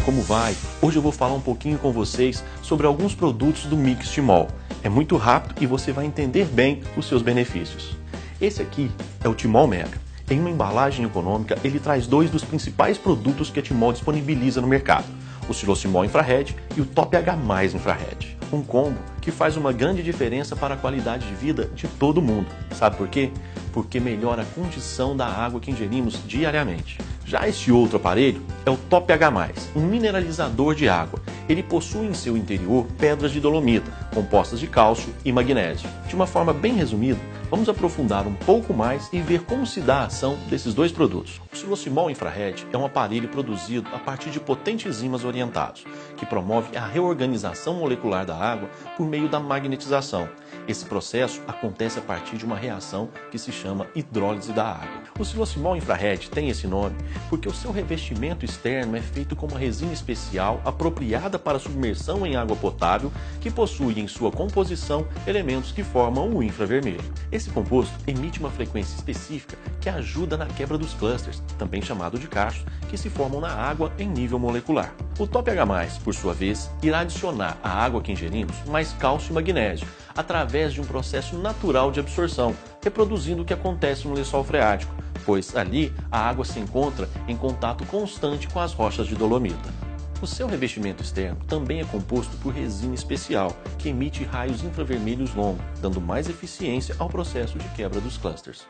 como vai? Hoje eu vou falar um pouquinho com vocês sobre alguns produtos do Mix Timol. É muito rápido e você vai entender bem os seus benefícios. Esse aqui é o Timol Mega. Em uma embalagem econômica, ele traz dois dos principais produtos que a Timol disponibiliza no mercado: o Silosimol Infrared e o Top H+ Infrared. Um combo que faz uma grande diferença para a qualidade de vida de todo mundo. Sabe por quê? Porque melhora a condição da água que ingerimos diariamente. Já este outro aparelho é o Top H+, um mineralizador de água. Ele possui em seu interior pedras de dolomita, compostas de cálcio e magnésio. De uma forma bem resumida, vamos aprofundar um pouco mais e ver como se dá a ação desses dois produtos. O Silosimol Infrared é um aparelho produzido a partir de potentes ímãs orientados, que promove a reorganização molecular da água por meio da magnetização. Esse processo acontece a partir de uma reação que se chama hidrólise da água. O Silosimol Infrared tem esse nome porque o seu revestimento externo é feito com uma resina especial apropriada para submersão em água potável, que possui em sua composição elementos que formam o infravermelho. Esse composto emite uma frequência específica que ajuda na quebra dos clusters, também chamado de cachos, que se formam na água em nível molecular. O Top H+, por sua vez, irá adicionar à água que ingerimos mais cálcio e magnésio, através de um processo natural de absorção, reproduzindo o que acontece no lençol freático, pois ali a água se encontra em contato constante com as rochas de dolomita. O seu revestimento externo também é composto por resina especial, que emite raios infravermelhos longos, dando mais eficiência ao processo de quebra dos clusters.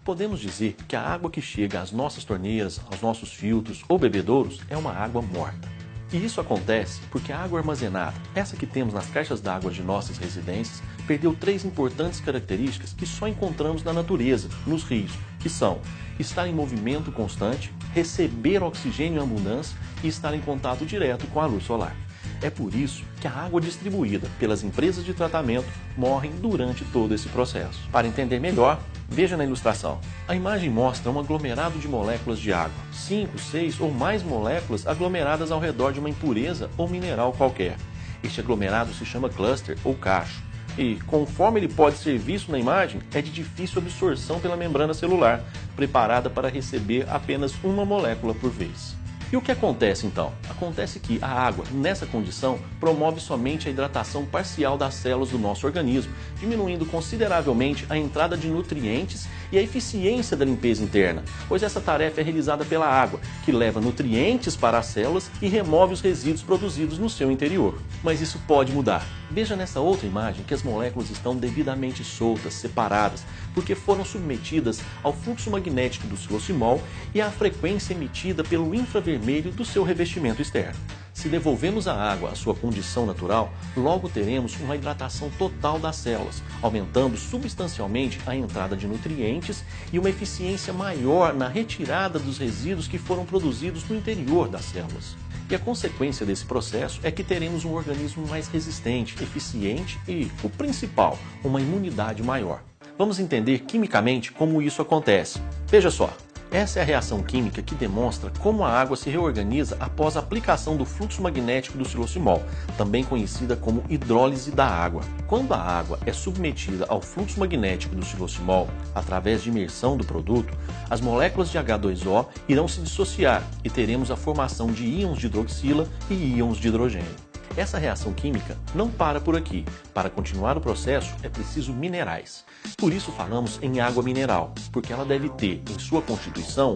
Podemos dizer que a água que chega às nossas torneiras, aos nossos filtros ou bebedouros é uma água morta. E isso acontece porque a água armazenada, essa que temos nas caixas d'água de nossas residências, perdeu três importantes características que só encontramos na natureza, nos rios, que são estar em movimento constante, receber oxigênio em abundância e estar em contato direto com a luz solar. É por isso que a água distribuída pelas empresas de tratamento morre durante todo esse processo. Para entender melhor, veja na ilustração. A imagem mostra um aglomerado de moléculas de água, 5, 6 ou mais moléculas aglomeradas ao redor de uma impureza ou mineral qualquer. Este aglomerado se chama cluster ou cacho. E, conforme ele pode ser visto na imagem, é de difícil absorção pela membrana celular, preparada para receber apenas uma molécula por vez. E o que acontece então? Acontece que a água, nessa condição, promove somente a hidratação parcial das células do nosso organismo, diminuindo consideravelmente a entrada de nutrientes e a eficiência da limpeza interna, pois essa tarefa é realizada pela água, que leva nutrientes para as células e remove os resíduos produzidos no seu interior. Mas isso pode mudar. Veja nessa outra imagem que as moléculas estão devidamente soltas, separadas, porque foram submetidas ao fluxo magnético do silosimol e à frequência emitida pelo infravermelho do seu revestimento externo. Se devolvemos a água à sua condição natural, logo teremos uma hidratação total das células, aumentando substancialmente a entrada de nutrientes e uma eficiência maior na retirada dos resíduos que foram produzidos no interior das células. E a consequência desse processo é que teremos um organismo mais resistente, eficiente e, o principal, uma imunidade maior. Vamos entender quimicamente como isso acontece. Veja só. Essa é a reação química que demonstra como a água se reorganiza após a aplicação do fluxo magnético do silosimol, também conhecida como hidrólise da água. Quando a água é submetida ao fluxo magnético do silosimol, através de imersão do produto, as moléculas de H2O irão se dissociar e teremos a formação de íons de hidroxila e íons de hidrogênio. Essa reação química não para por aqui. Para continuar o processo é preciso minerais. Por isso falamos em água mineral, porque ela deve ter em sua constituição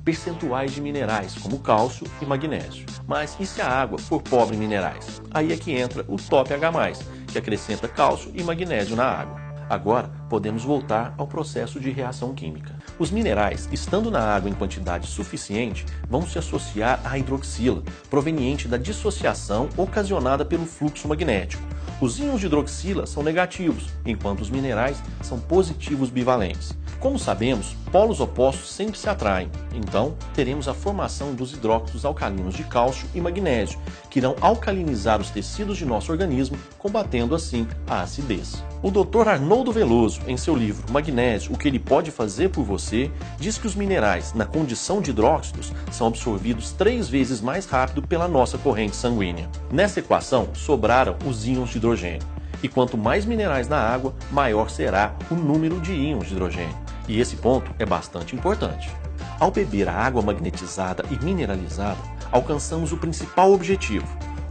percentuais de minerais como cálcio e magnésio. Mas e se a água for pobre em minerais? Aí é que entra o Top H+, que acrescenta cálcio e magnésio na água. Agora, podemos voltar ao processo de reação química. Os minerais, estando na água em quantidade suficiente, vão se associar à hidroxila, proveniente da dissociação ocasionada pelo fluxo magnético. Os íons de hidroxila são negativos, enquanto os minerais são positivos bivalentes. Como sabemos, polos opostos sempre se atraem, então teremos a formação dos hidróxidos alcalinos de cálcio e magnésio, que irão alcalinizar os tecidos de nosso organismo, combatendo assim a acidez. O Dr. Arnoldo Veloso, em seu livro Magnésio, o que ele pode fazer por você, diz que os minerais, na condição de hidróxidos, são absorvidos 3 vezes mais rápido pela nossa corrente sanguínea. Nessa equação, sobraram os íons de hidrogênio. E quanto mais minerais na água, maior será o número de íons de hidrogênio. E esse ponto é bastante importante. Ao beber a água magnetizada e mineralizada, alcançamos o principal objetivo.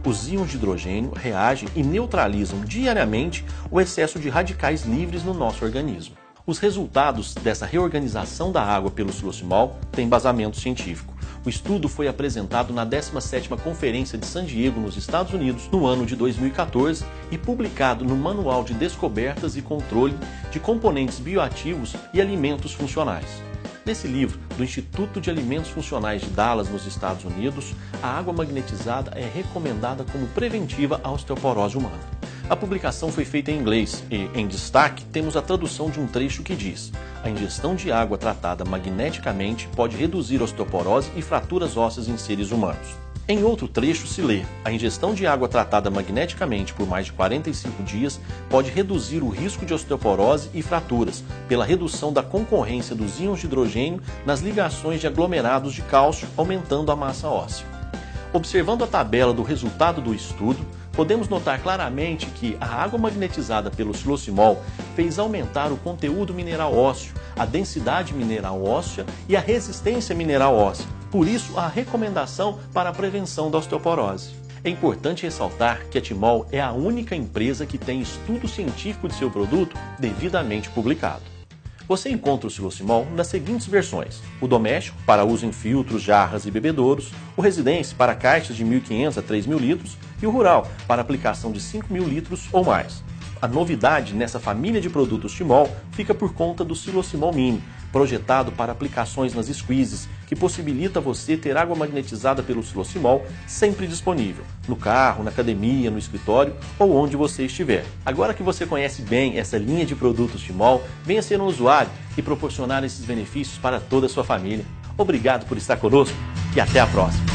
Os íons de hidrogênio reagem e neutralizam diariamente o excesso de radicais livres no nosso organismo. Os resultados dessa reorganização da água pelo xilocimol têm embasamento científico. O estudo foi apresentado na 17ª Conferência de San Diego, nos Estados Unidos, no ano de 2014 e publicado no Manual de Descobertas e Controle de Componentes Bioativos e Alimentos Funcionais. Nesse livro, do Instituto de Alimentos Funcionais de Dallas, nos Estados Unidos, a água magnetizada é recomendada como preventiva à osteoporose humana. A publicação foi feita em inglês e, em destaque, temos a tradução de um trecho que diz: a ingestão de água tratada magneticamente pode reduzir osteoporose e fraturas ósseas em seres humanos. Em outro trecho se lê: a ingestão de água tratada magneticamente por mais de 45 dias pode reduzir o risco de osteoporose e fraturas, pela redução da concorrência dos íons de hidrogênio nas ligações de aglomerados de cálcio, aumentando a massa óssea. Observando a tabela do resultado do estudo, podemos notar claramente que a água magnetizada pelo xilocimol fez aumentar o conteúdo mineral ósseo, a densidade mineral óssea e a resistência mineral óssea. Por isso, a recomendação para a prevenção da osteoporose. É importante ressaltar que a Timol é a única empresa que tem estudo científico de seu produto devidamente publicado. Você encontra o xilocimol nas seguintes versões: o doméstico, para uso em filtros, jarras e bebedouros, o residência, para caixas de 1.500 a 3.000 litros, e o rural, para aplicação de 5.000 litros ou mais. A novidade nessa família de produtos Timol fica por conta do xilocimol mini, projetado para aplicações nas squeezes, que possibilita você ter água magnetizada pelo xilocimol sempre disponível, no carro, na academia, no escritório ou onde você estiver. Agora que você conhece bem essa linha de produtos Timol, venha ser um usuário e proporcionar esses benefícios para toda a sua família. Obrigado por estar conosco e até a próxima!